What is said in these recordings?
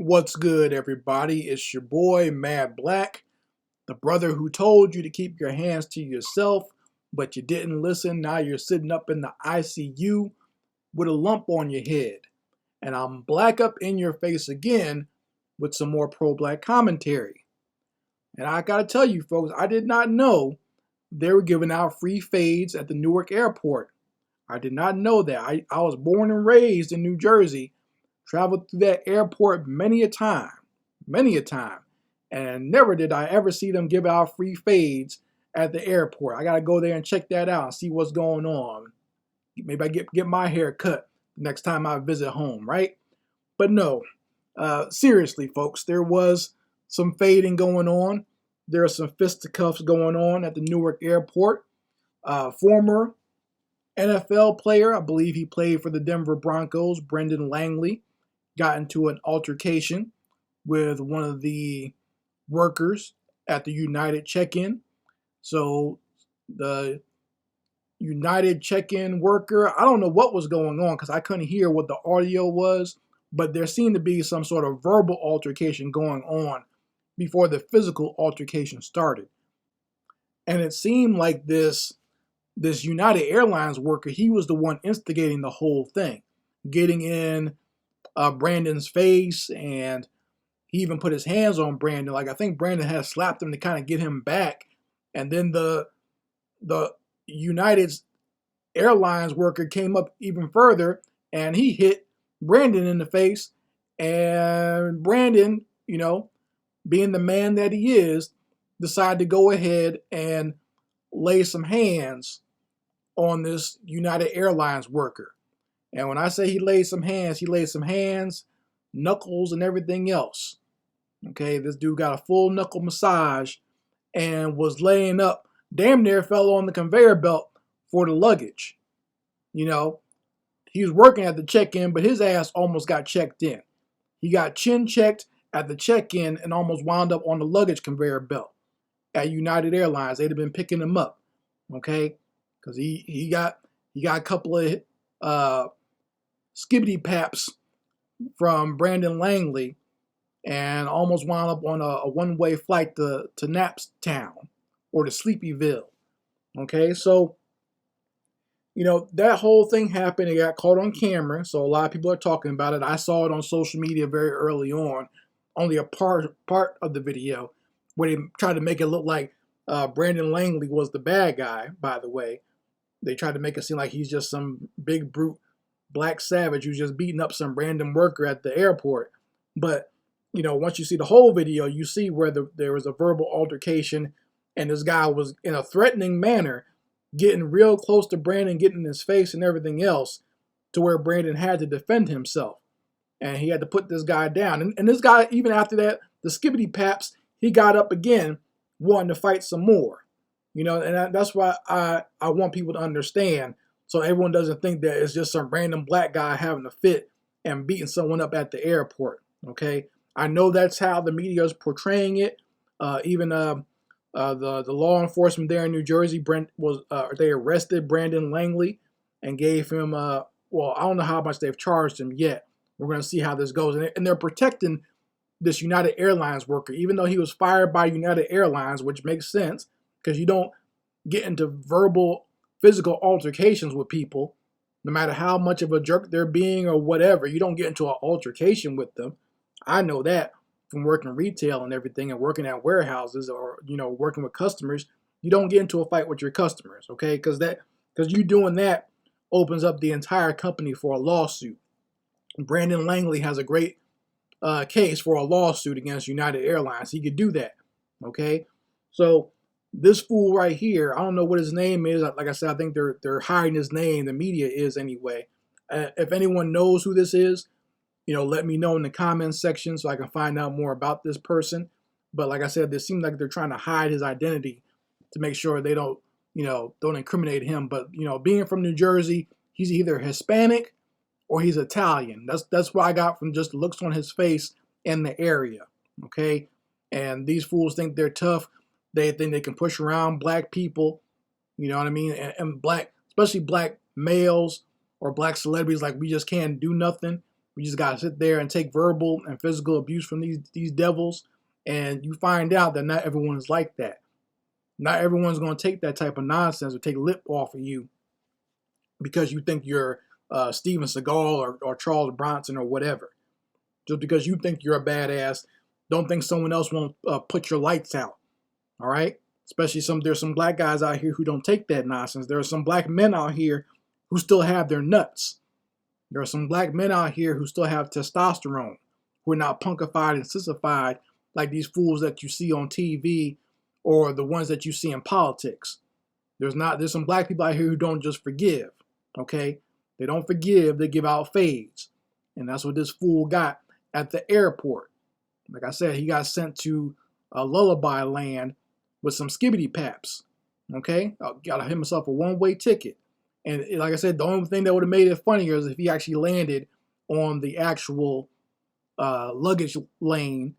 What's good, everybody? It's your boy, Mad Black, the brother who told you to keep your hands to yourself, but you didn't listen. Now you're sitting up in the ICU with a lump on your head. And I'm black up in your face again with some more pro-black commentary. And I gotta tell you, folks, I did not know they were giving out free fades at the Newark Airport. I did not know that. I was born and raised in New Jersey, traveled through that airport many a time, and never did I ever see them give out free fades at the airport. I gotta go there and check that out and see what's going on. Maybe I get my hair cut next time I visit home, right? But no, seriously, folks, there was some fading going on. There are some fisticuffs going on at the Newark Airport. Former NFL player, I believe he played for the Denver Broncos, Brendan Langley, got into an altercation with one of the workers at the United check-in. So the United check-in worker, I don't know what was going on because I couldn't hear what the audio was, but there seemed to be some sort of verbal altercation going on before the physical altercation started. And it seemed like this United Airlines worker, he was the one instigating the whole thing, getting in Brandon's face, and he even put his hands on Brandon. Like, I think Brandon had slapped him to kind of get him back, and then the United Airlines worker came up even further, and he hit Brandon in the face, and Brandon, being the man that he is, decided to go ahead and lay some hands on this United Airlines worker. And when I say he laid some hands, knuckles and everything else. Okay, this dude got a full knuckle massage and was laying up, damn near fell on the conveyor belt for the luggage. He was working at the check-in, but his ass almost got checked in. He got chin checked at the check-in and almost wound up on the luggage conveyor belt at United Airlines. They'd have been picking him up, okay? Because he got a couple of skibbity paps from Brandon Langley and almost wound up on a one-way flight to Napstown or to Sleepyville, okay? So, that whole thing happened. It got caught on camera, so a lot of people are talking about it. I saw it on social media very early on, only a part of the video, where they tried to make it look like Brandon Langley was the bad guy, by the way. They tried to make it seem like he's just some big brute black savage who's just beating up some random worker at the airport. But, once you see the whole video, you see where there was a verbal altercation, and this guy was in a threatening manner getting real close to Brandon, getting in his face and everything else, to where Brandon had to defend himself. And he had to put this guy down. And this guy, even after that, the skibbity paps, he got up again, wanting to fight some more. And that's why I want people to understand, so everyone doesn't think that it's just some random black guy having a fit and beating someone up at the airport, okay? I know that's how the media is portraying it. Even the law enforcement there in New Jersey, they arrested Brandon Langley and gave him, I don't know how much they've charged him yet. We're going to see how this goes. And they're protecting this United Airlines worker, even though he was fired by United Airlines, which makes sense because you don't get into verbal, physical altercations with people, no matter how much of a jerk they're being or whatever. You don't get into an altercation with them. I know that from working retail and everything and working at warehouses or, working with customers. You don't get into a fight with your customers, okay? Because you doing that opens up the entire company for a lawsuit. Brandon Langley has a great case for a lawsuit against United Airlines. He could do that, okay? So this fool right here, I don't know what his name is. Like I said, I think they're hiding his name. The media is anyway. If anyone knows who this is, let me know in the comments section so I can find out more about this person. But like I said, it seems like they're trying to hide his identity to make sure they don't incriminate him. But, being from New Jersey, he's either Hispanic or he's Italian. That's what I got from just the looks on his face and the area, okay? And these fools think they're tough. They think they can push around black people, you know what I mean? And black, especially black males or black celebrities, like we just can't do nothing. We just gotta sit there and take verbal and physical abuse from these devils, and you find out that not everyone is like that. Not everyone's gonna take that type of nonsense or take lip off of you because you think you're Steven Seagal or Charles Bronson or whatever. Just because you think you're a badass, don't think someone else won't put your lights out. All right? Especially there's some black guys out here who don't take that nonsense. There are some black men out here who still have their nuts. There are some black men out here who still have testosterone, who are not punkified and sissified like these fools that you see on TV or the ones that you see in politics. There's some black people out here who don't just forgive. Okay? They don't forgive, they give out fades. And that's what this fool got at the airport. Like I said, he got sent to lullaby land with some skibbity paps. Okay? Got himself a one-way ticket. And like I said, the only thing that would have made it funnier is if he actually landed on the actual luggage lane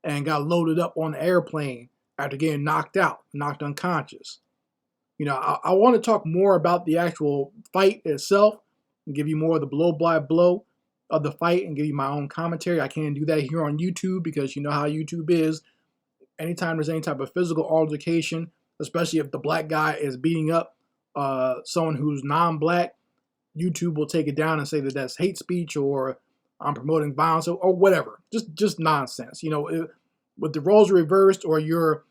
and got loaded up on the airplane after getting knocked unconscious. You know, I want to talk more about the actual fight itself and give you more of the blow-by-blow of the fight and give you my own commentary. I can't do that here on YouTube because you know how YouTube is. Anytime there's any type of physical altercation, especially if the black guy is beating up someone who's non-black, YouTube will take it down and say that that's hate speech or I'm promoting violence or whatever. Just nonsense. You know, with the roles reversed or you're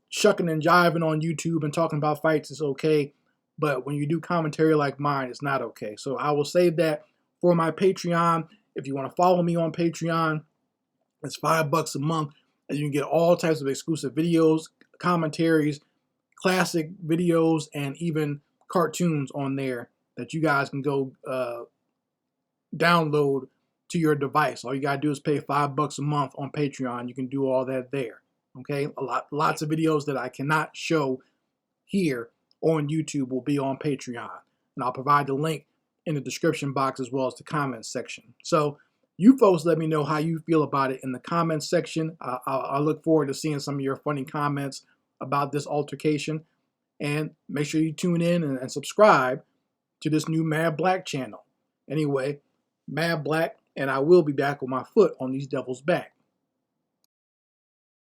shucking and jiving on YouTube and talking about fights, it's okay. But when you do commentary like mine, it's not okay. So I will save that for my Patreon. If you want to follow me on Patreon, it's $5 a month. And you can get all types of exclusive videos, commentaries, classic videos, and even cartoons on there that you guys can go download to your device. All you gotta do is pay $5 a month on Patreon. You can do all that there. Okay, lots of videos that I cannot show here on YouTube will be on Patreon, and I'll provide the link in the description box as well as the comments section. So you folks let me know how you feel about it in the comments section. I look forward to seeing some of your funny comments about this altercation. And make sure you tune in and subscribe to this new Mad Black channel. Anyway, Mad Black, and I will be back with my foot on these devils' back.